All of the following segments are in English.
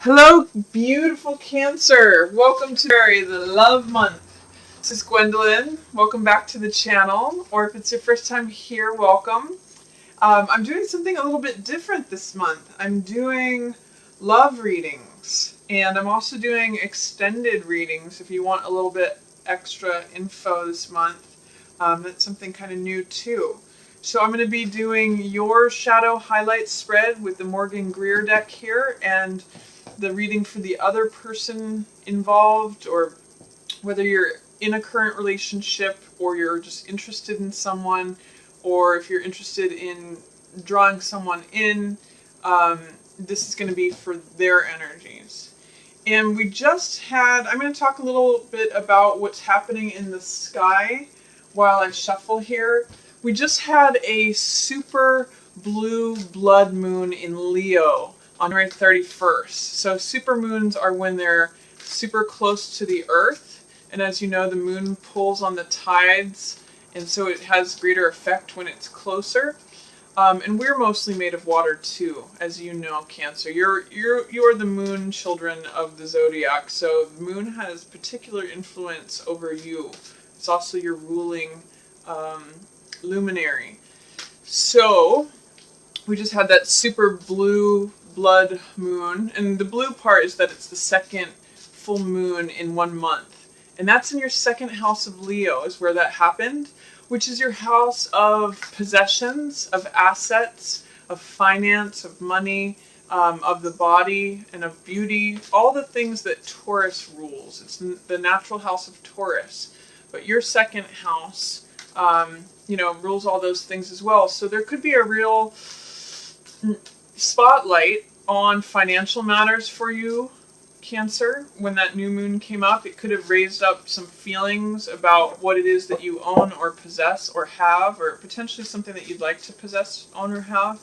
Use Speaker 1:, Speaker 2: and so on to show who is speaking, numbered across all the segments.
Speaker 1: Hello, beautiful Cancer. Welcome to the love month. This is Gwendolyn. Welcome back to the channel, or if it's your first time here, welcome. I'm doing something a little bit different this month. I'm doing love readings, and I'm also doing extended readings if you want a little bit extra info this month. That's something kind of new too. So I'm going to be doing your shadow highlight spread with the Morgan Greer deck here, and the reading for the other person involved, or whether you're in a current relationship or you're just interested in someone, or if you're interested in drawing someone in, this is going to be for their energies. And I'm going to talk a little bit about what's happening in the sky while I shuffle here. We just had a super blue blood moon in Leo on January 31st. So super moons are when they're super close to the earth, and as you know, the moon pulls on the tides, and so it has greater effect when it's closer. And we're mostly made of water too, as you know, Cancer. You're the moon children of the zodiac, so the moon has particular influence over you. It's also your ruling luminary. So we just had that super blue blood moon, and the blue part is that it's the second full moon in 1 month, and that's in your second house of Leo is where that happened, which is your house of possessions, of assets, of finance, of money, of the body, and of beauty, all the things that Taurus rules. It's the natural house of Taurus, but your second house rules all those things as well. So there could be a real spotlight on financial matters for you, Cancer. When that new moon came up, it could have raised up some feelings about what it is that you own or possess or have, or potentially something that you'd like to possess, own, or have.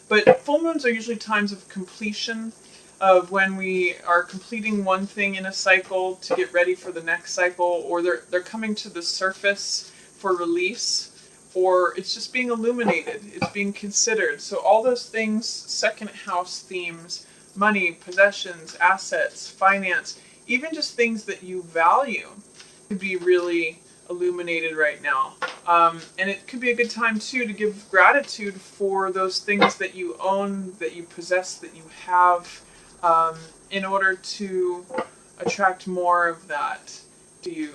Speaker 1: But full moons are usually times of completion, of when we are completing one thing in a cycle to get ready for the next cycle, or they're coming to the surface for release, or it's just being illuminated, it's being considered. So all those things, second house themes, money, possessions, assets, finance, even just things that you value could be really illuminated right now. And it could be a good time too to give gratitude for those things that you own, that you possess, that you have, in order to attract more of that to you.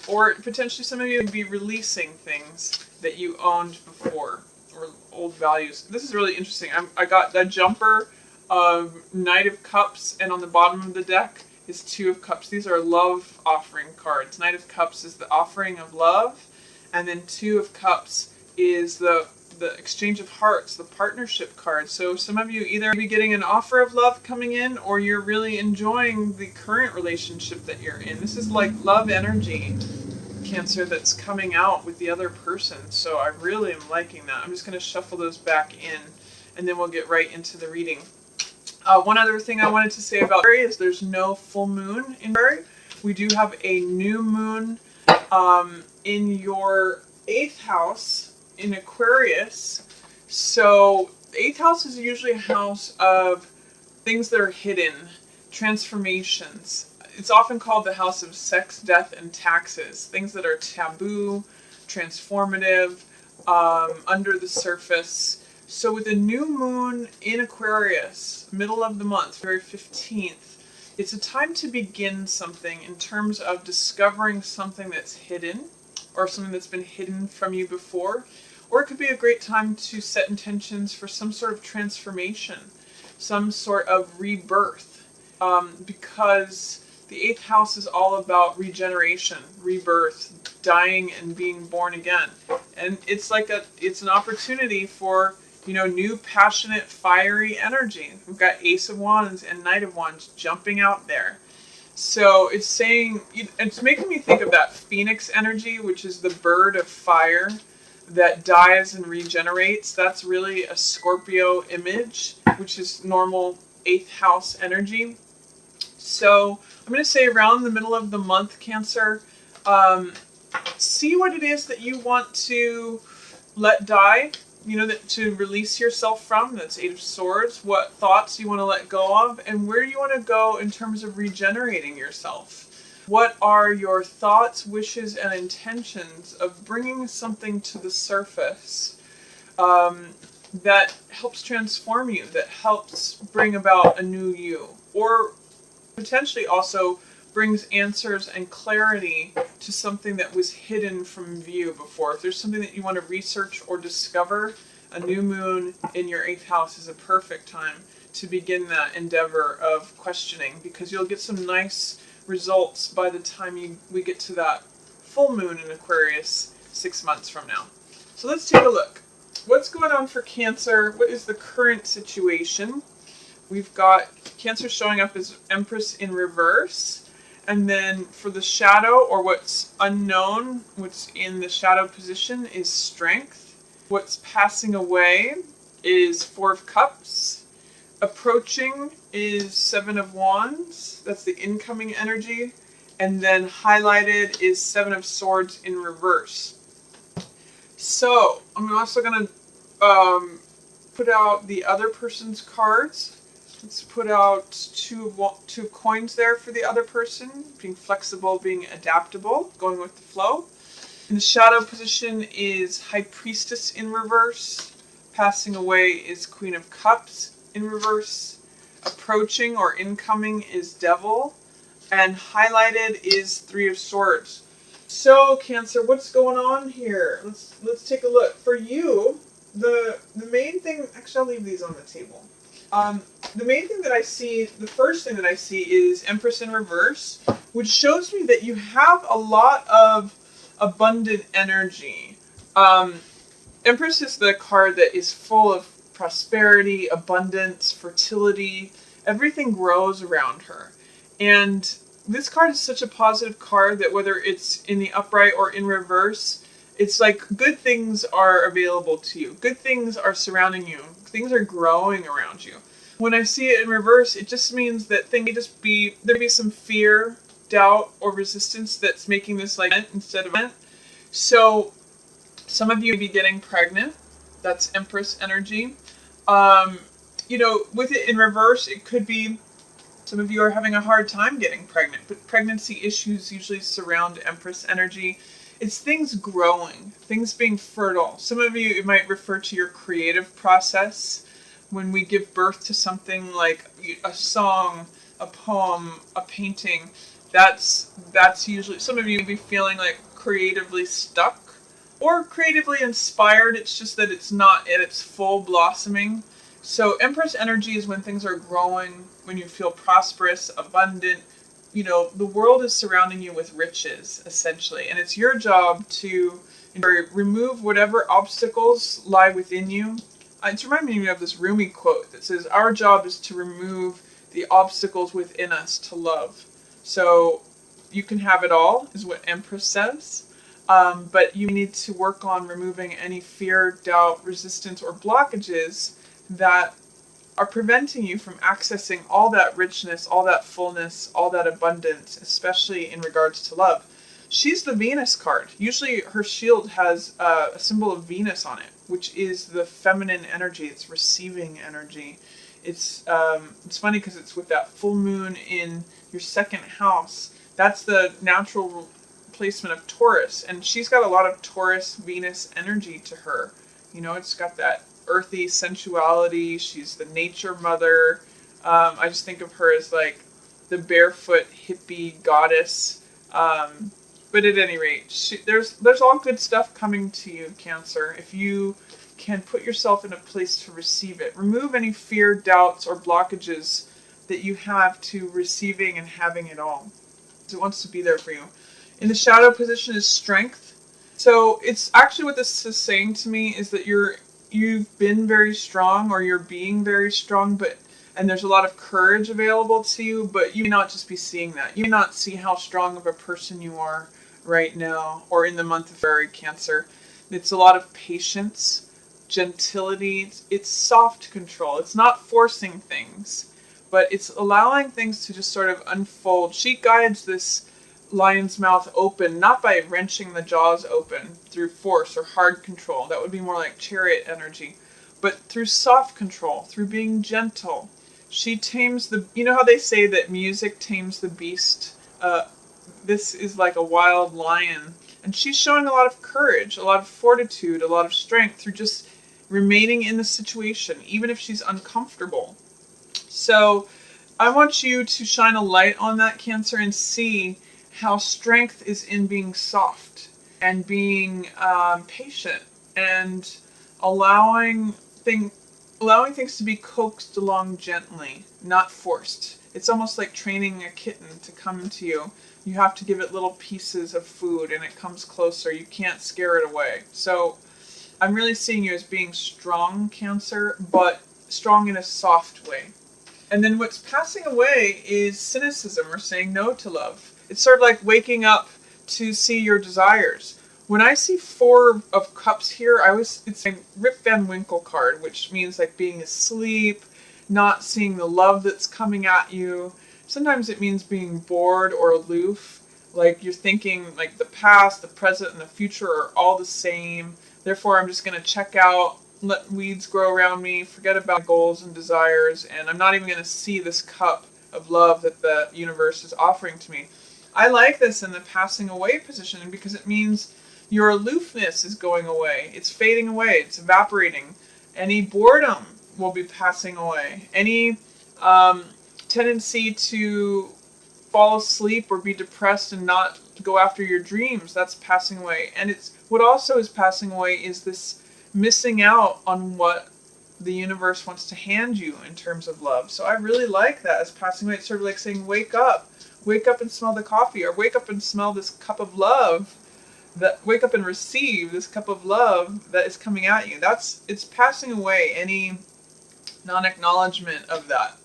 Speaker 1: Or potentially some of you would be releasing things that you owned before, or old values. This is really interesting. I got that jumper of Knight of Cups, and on the bottom of the deck is Two of Cups. These are love offering cards. Knight of Cups is the offering of love, and then Two of Cups is the exchange of hearts, the partnership card. So some of you either be getting an offer of love coming in, or you're really enjoying the current relationship that you're in. This is like love energy, Cancer, that's coming out with the other person. So I really am liking that. I'm just going to shuffle those back in, and then we'll get right into the reading. One other thing I wanted to say about February is there's no full moon in February. We do have a new moon in your 8th house in Aquarius. So the 8th house is usually a house of things that are hidden, transformations. It's often called the house of sex, death, and taxes. Things that are taboo, transformative, under the surface. So with a new moon in Aquarius, middle of the month, February 15th, it's a time to begin something in terms of discovering something that's hidden, or something that's been hidden from you before. Or it could be a great time to set intentions for some sort of transformation, some sort of rebirth, because the 8th house is all about regeneration, rebirth, dying and being born again. And it's an opportunity for, new, passionate, fiery energy. We've got Ace of Wands and Knight of Wands jumping out there. So it's making me think of that Phoenix energy, which is the bird of fire that dies and regenerates. That's really a Scorpio image, which is normal 8th house energy. So I'm going to say around the middle of the month, Cancer, see what it is that you want to let die, that to release yourself from. That's Eight of Swords. What thoughts you want to let go of, and where you want to go in terms of regenerating yourself. What are your thoughts, wishes, and intentions of bringing something to the surface that helps transform you, that helps bring about a new you, or potentially also brings answers and clarity to something that was hidden from view before. If there's something that you want to research or discover, a new moon in your 8th house is a perfect time to begin that endeavor of questioning, because you'll get some nice results by the time we get to that full moon in Aquarius 6 months from now. So let's take a look. What's going on for Cancer? What is the current situation? We've got Cancer showing up as Empress in reverse. And then for the shadow, or what's unknown, what's in the shadow position is Strength. What's passing away is Four of Cups. Approaching is Seven of Wands. That's the incoming energy. And then highlighted is Seven of Swords in reverse. So I'm also going to put out the other person's cards. Let's put out two coins there for the other person. Being flexible, being adaptable, going with the flow. In the shadow position is High Priestess in reverse. Passing away is Queen of Cups in reverse. Approaching or incoming is Devil. And highlighted is Three of Swords. So, Cancer, what's going on here? Let's take a look. For you, the main thing... Actually, I'll leave these on the table. The main thing that I see, the first thing that I see is Empress in reverse, which shows me that you have a lot of abundant energy. Empress is the card that is full of prosperity, abundance, fertility. Everything grows around her. And this card is such a positive card that whether it's in the upright or in reverse, it's like good things are available to you. Good things are surrounding you. Things are growing around you. When I see it in reverse, it just means that there may be some fear, doubt, or resistance that's making this like instead of event. So some of you may be getting pregnant. That's Empress energy. With it in reverse, it could be some of you are having a hard time getting pregnant, but pregnancy issues usually surround Empress energy. It's things growing, things being fertile. Some of you, it might refer to your creative process. When we give birth to something like a song, a poem, a painting, that's usually, some of you may be feeling like creatively stuck or creatively inspired. It's just that it's not at its full blossoming. So Empress energy is when things are growing, when you feel prosperous, abundant. The world is surrounding you with riches, essentially. And it's your job to remove whatever obstacles lie within you. It's reminding me of this Rumi quote that says, our job is to remove the obstacles within us to love. So you can have it all, is what Empress says. But you need to work on removing any fear, doubt, resistance, or blockages that are preventing you from accessing all that richness, all that fullness, all that abundance, especially in regards to love. She's the Venus card. Usually her shield has a symbol of Venus on it, which is the feminine energy. It's receiving energy. It's funny because it's with that full moon in your 2nd house. That's the natural placement of Taurus. And she's got a lot of Taurus Venus energy to her. It's got that earthy sensuality. She's the nature mother. I just think of her as like the barefoot hippie goddess. But at any rate, there's all good stuff coming to you, Cancer, if you can put yourself in a place to receive it. Remove any fear, doubts, or blockages that you have to receiving and having it all. It wants to be there for you. In the shadow position is Strength. So it's actually what this is saying to me is that you've been very strong, or you're being very strong, and there's a lot of courage available to you, but you may not just be seeing that. You may not see how strong of a person you are right now, or in the month of February, Cancer. It's a lot of patience, gentility. It's soft control. It's not forcing things, but it's allowing things to just sort of unfold. She guides this lion's mouth open, not by wrenching the jaws open through force or hard control. That would be more like chariot energy. But through soft control, through being gentle. She tames the, you know how they say that music tames the beast? This is like a wild lion. And she's showing a lot of courage, a lot of fortitude, a lot of strength through just remaining in the situation, even if she's uncomfortable. So I want you to shine a light on that, Cancer, and see how strength is in being soft and being patient and allowing things to be coaxed along gently, not forced. It's almost like training a kitten to come to you. You have to give it little pieces of food and it comes closer. You can't scare it away. So I'm really seeing you as being strong, Cancer, but strong in a soft way. And then what's passing away is cynicism, or saying no to love. It's sort of like waking up to see your desires. When I see 4 of Cups here, it's a Rip Van Winkle card, which means like being asleep, not seeing the love that's coming at you. Sometimes it means being bored or aloof, like you're thinking like the past, the present, and the future are all the same. Therefore, I'm just going to check out, let weeds grow around me, forget about goals and desires, and I'm not even going to see this cup of love that the universe is offering to me. I like this in the passing away position because it means your aloofness is going away. It's fading away. It's evaporating. Any boredom will be passing away. Any tendency to fall asleep or be depressed and not go after your dreams, that's passing away. And it's what also is passing away is this missing out on what the universe wants to hand you in terms of love. So I really like that as passing away. It's sort of like saying, wake up and smell the coffee, or wake up and smell this cup of love, that wake up and receive this cup of love that is coming at you. It's passing away any non-acknowledgement of that.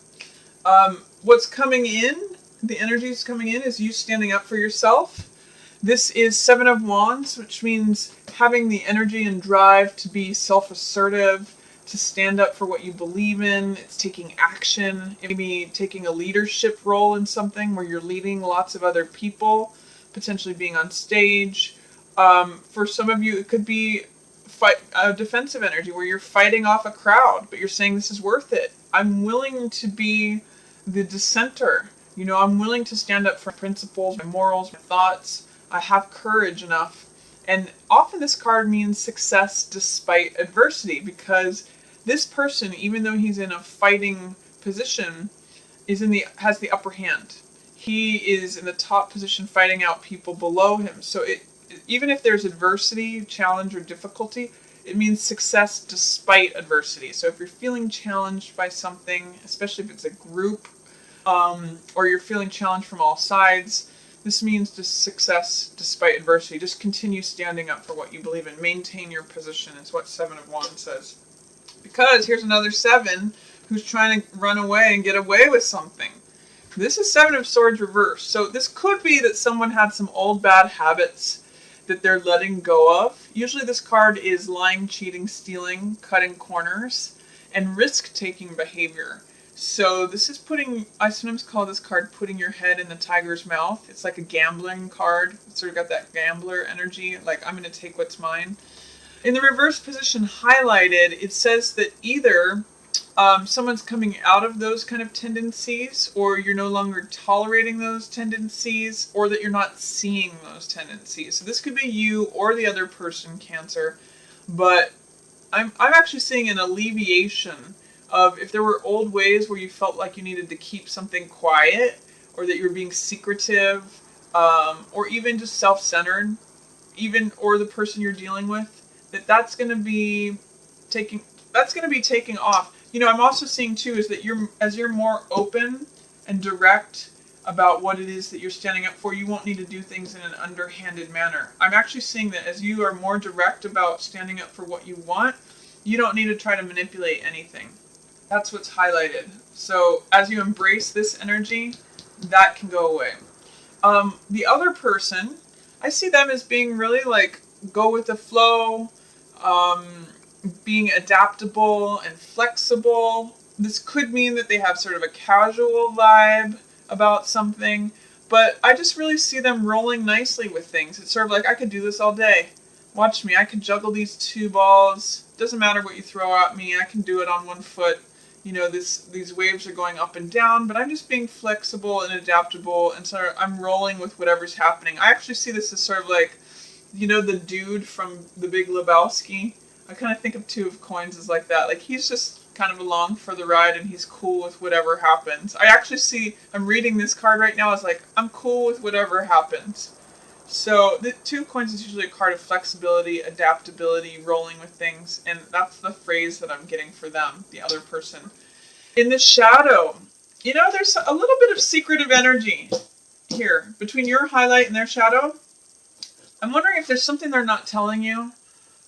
Speaker 1: What's coming in, the energy is coming in, is you standing up for yourself. This is 7 of Wands, which means having the energy and drive to be self-assertive, to stand up for what you believe in. It's taking action. It may be taking a leadership role in something where you're leading lots of other people, potentially being on stage. For some of you, it could be defensive energy where you're fighting off a crowd, but you're saying this is worth it. I'm willing to be the dissenter. You know, I'm willing to stand up for principles, my morals, my thoughts. I have courage enough. And often this card means success despite adversity, because this person, even though he's in a fighting position, has the upper hand. He is in the top position fighting out people below him. So even if there's adversity, challenge, or difficulty, it means success despite adversity. So if you're feeling challenged by something, especially if it's a group, or you're feeling challenged from all sides, this means just success despite adversity. Just continue standing up for what you believe in. Maintain your position is what 7 of Wands says. Because here's another 7 who's trying to run away and get away with something. This is 7 of Swords reversed. So this could be that someone had some old bad habits that they're letting go of. Usually this card is lying, cheating, stealing, cutting corners, and risk-taking behavior. So this is I sometimes call this card putting your head in the tiger's mouth. It's like a gambling card. It's sort of got that gambler energy, like I'm going to take what's mine. In the reverse position highlighted, it says that either someone's coming out of those kind of tendencies, or you're no longer tolerating those tendencies, or that you're not seeing those tendencies. So this could be you or the other person, Cancer, but I'm actually seeing an alleviation of if there were old ways where you felt like you needed to keep something quiet, or that you were being secretive, or even just self-centered, or the person you're dealing with, that's going to be taking off. You know, I'm also seeing too is that as you're more open and direct about what it is that you're standing up for, you won't need to do things in an underhanded manner. I'm actually seeing that as you are more direct about standing up for what you want, you don't need to try to manipulate anything. That's what's highlighted. So as you embrace this energy, that can go away. The other person, I see them as being really like go with the flow, being adaptable and flexible. This could mean that they have sort of a casual vibe about something, But I just really see them rolling nicely with things. It's sort of like, I could do this all day. Watch me. I can juggle these two balls. Doesn't matter what you throw at me. I can do it on one foot. These waves are going up and down, but I'm just being flexible and adaptable, and so I'm rolling with whatever's happening. I actually see this as sort of like, the dude from The Big Lebowski. I kind of think of Two of Coins as like that. Like, he's just kind of along for the ride, and he's cool with whatever happens. I'm reading this card right now as like, I'm cool with whatever happens. So the Two of Coins is usually a card of flexibility, adaptability, rolling with things, and that's the phrase that I'm getting for them, the other person. In the shadow, there's a little bit of secretive energy here between your highlight and their shadow. I'm wondering if there's something they're not telling you.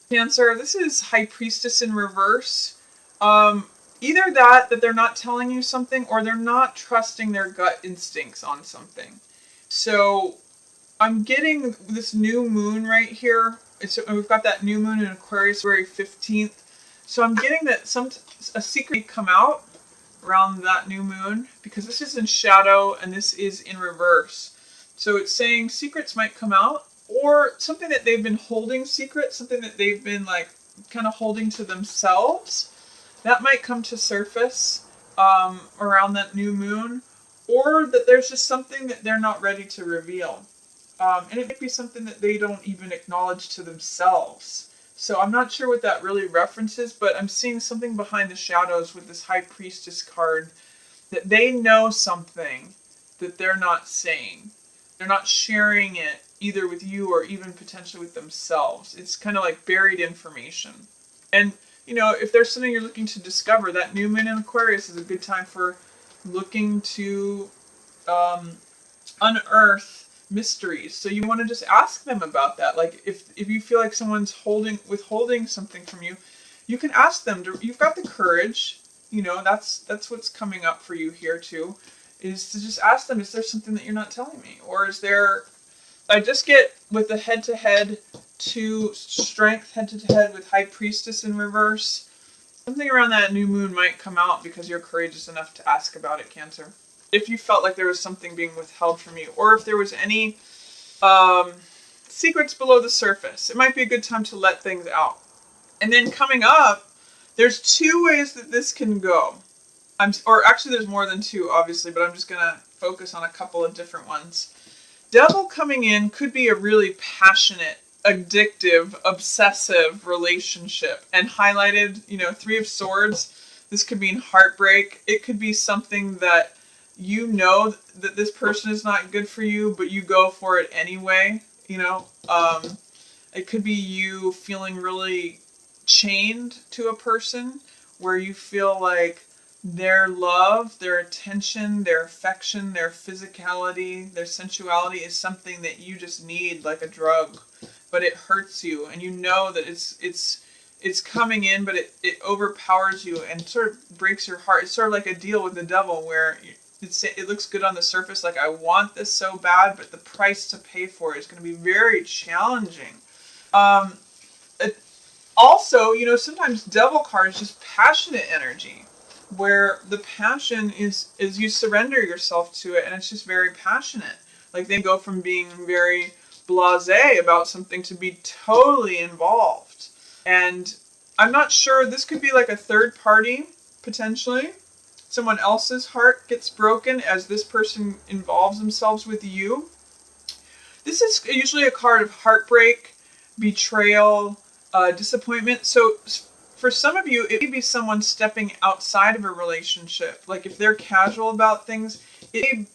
Speaker 1: Cancer, this is High Priestess in reverse. Either that they're not telling you something, or they're not trusting their gut instincts on something. So I'm getting this new moon right here. We've got that new moon in Aquarius, February 15th. So I'm getting that a secret may come out around that new moon, because this is in shadow and this is in reverse. So it's saying secrets might come out, or something that they've been holding secret, something that they've been like kind of holding to themselves, that might come to surface around that new moon, or that there's just something that they're not ready to reveal. And it might be something that they don't even acknowledge to themselves. So I'm not sure what that really references, but I'm seeing something behind the shadows with this High Priestess card, that they know something that they're not saying. They're not sharing it either with you or even potentially with themselves. It's kind of like buried information. And, if there's something you're looking to discover, that new moon in Aquarius is a good time for looking to unearth mysteries. So you want to just ask them about that. Like, if you feel like someone's withholding something from you, you can ask them. You've got the courage. That's what's coming up for you here too, is to just ask them, is there something that you're not telling me? Or is there, I just get with the head-to-head to strength, head-to-head with High Priestess in reverse. Something around that new moon might come out because you're courageous enough to ask about it, Cancer. If you felt like there was something being withheld from you, or if there was any secrets below the surface, it might be a good time to let things out. And then coming up, there's two ways that this can go. Or actually there's more than two, obviously, but I'm just going to focus on a couple of different ones. Devil coming in could be a really passionate, addictive, obsessive relationship. And highlighted, Three of Swords, this could mean heartbreak. It could be something that that this person is not good for you, but you go for it anyway. It could be you feeling really chained to a person, where you feel like their love, their attention, their affection, their physicality, their sensuality is something that you just need like a drug, but it hurts you, and that it's coming in, but it overpowers you and sort of breaks your heart. It's sort of like a deal with the devil, where it looks good on the surface, like I want this so bad, but the price to pay for it is going to be very challenging. Also, sometimes devil card is just passionate energy, where the passion is you surrender yourself to it, and it's just very passionate. Like, they go from being very blasé about something to be totally involved. And I'm not sure, this could be like a third party, potentially. Someone else's heart gets broken as this person involves themselves with you. This is usually a card of heartbreak, betrayal, disappointment. So for some of you, it may be someone stepping outside of a relationship. Like, if they're casual about things,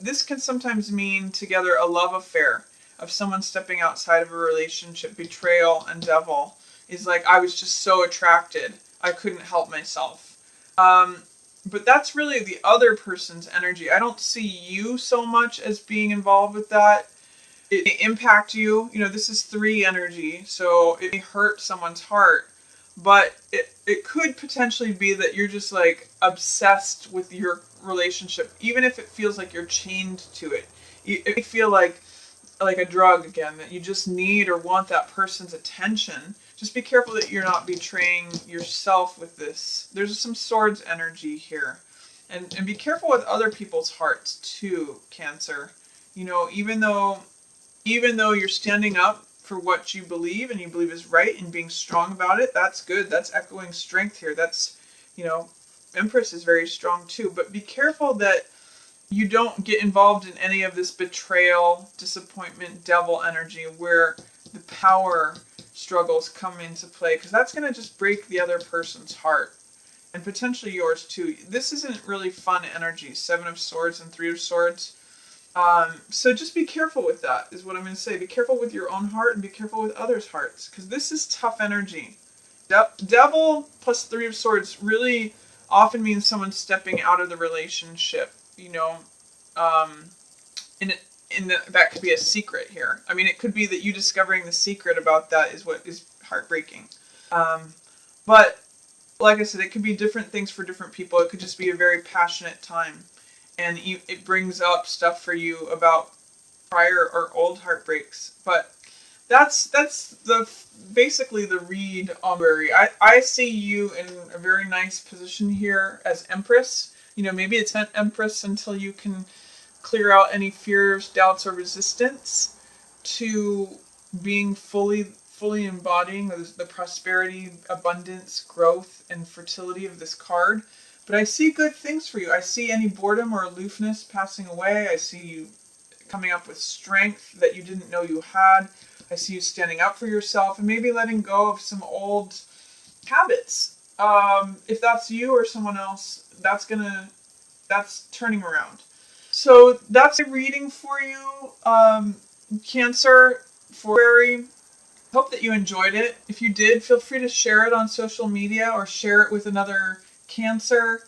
Speaker 1: this can sometimes mean together a love affair of someone stepping outside of a relationship. Betrayal and devil is like, I was just so attracted, I couldn't help myself. But that's really the other person's energy. I don't see you so much as being involved with that. It may impact you. This is 3 energy, so it may hurt someone's heart. But it could potentially be that you're just like obsessed with your relationship, even if it feels like you're chained to it. It may feel like a drug again, that you just need or want that person's attention. Just be careful that you're not betraying yourself with this. There's some Swords energy here. And be careful with other people's hearts too, Cancer. You know, even though you're standing up for what you believe and you believe is right and being strong about it, that's good. That's echoing strength here. That's, you know, Empress is very strong too. But be careful that you don't get involved in any of this betrayal, disappointment, devil energy where the power struggles come into play, because that's going to just break the other person's heart and potentially yours too. This isn't really fun energy. Seven of Swords and Three of Swords. So just be careful with that, is what I'm going to say. Be careful with your own heart and be careful with others' hearts, because this is tough energy. Devil plus Three of Swords really often means someone stepping out of the relationship, you know. Um, that could be a secret here. I mean, it could be that you discovering the secret about that is what is heartbreaking. But like I said, it could be different things for different people. It could just be a very passionate time, and it brings up stuff for you about prior or old heartbreaks. But that's the basically the read on February. I see you in a very nice position here as Empress. You know, maybe it's an Empress until you can clear out any fears, doubts, or resistance to being fully embodying the prosperity, abundance, growth, and fertility of this card. But I see good things for you. I see any boredom or aloofness passing away. I see you coming up with strength that you didn't know you had. I see you standing up for yourself and maybe letting go of some old habits. If that's you or someone else, that's turning around. So that's a reading for you, Cancer, for February. Hope that you enjoyed it. If you did, feel free to share it on social media or share it with another Cancer.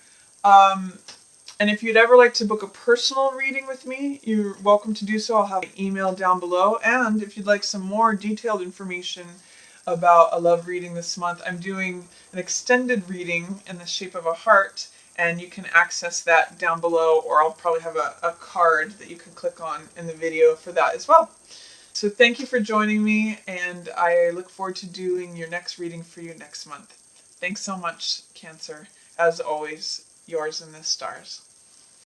Speaker 1: And if you'd ever like to book a personal reading with me, you're welcome to do so. I'll have an email down below. And if you'd like some more detailed information about a love reading this month, I'm doing an extended reading in the shape of a heart, and you can access that down below, or I'll probably have a card that you can click on in the video for that as well. So thank you for joining me, and I look forward to doing your next reading for you next month. Thanks so much, Cancer. As always, yours in the stars.